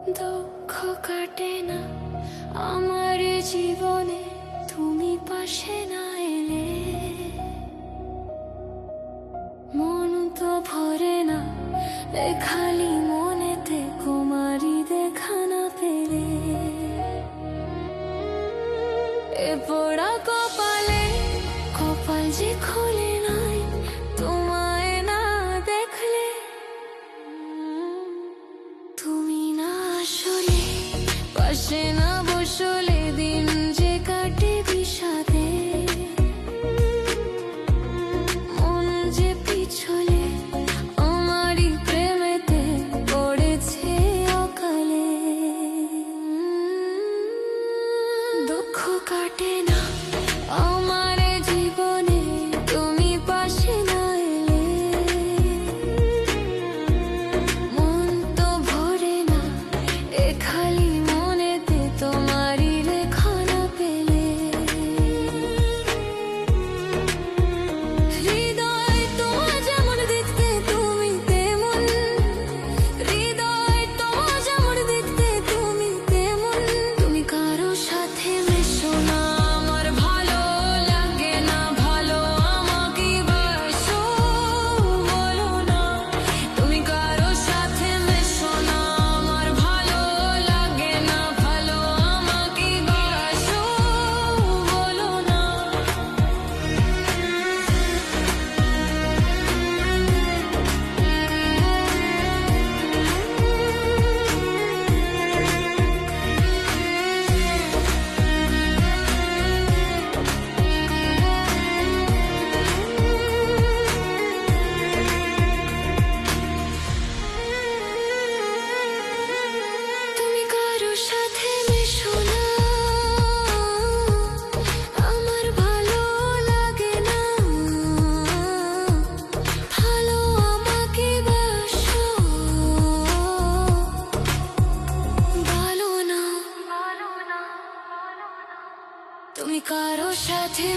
দুঃখ কাটে না আমার জীবনে তুমি পাশে না এলে, মন তো ভরে না এ খালি মনেতে কুমারী দেখা না পেলে। এ পোড়া কপালে কপাল যে খোলে নাই তোমায় না দেখলে, তুমি না আসলে পাশে না বসলে দিন যে কাটে বিষাদে, মন যে পিছলে আমারই প্রেমেতে পড়েছে অকালে। দুঃখ কাটে না আমার জীবনে তুমি পাশে না এলে, মন তো ভরে না এ খালি মনেতে তোমারই লেখা না পেলে। হৃদয় তোমার যেমন দেখতে তুমি তেমন, হৃদয় তোমার যেমন দেখতে তুমি তেমন, তুমি কারো সাথে মেশো না আমার ভালো লাগে না, ভালো আমাকে বাসো বলো না। তুমি কারো সাথে মেশো না আমার ভালো লাগে না, ভালো আমাকে বাসো বলো না। তুমি কারো সাথে মেশো না আমার ভালো লাগে না, ভালো আমাকে বাসো বলো না। তুমি কারো সাথে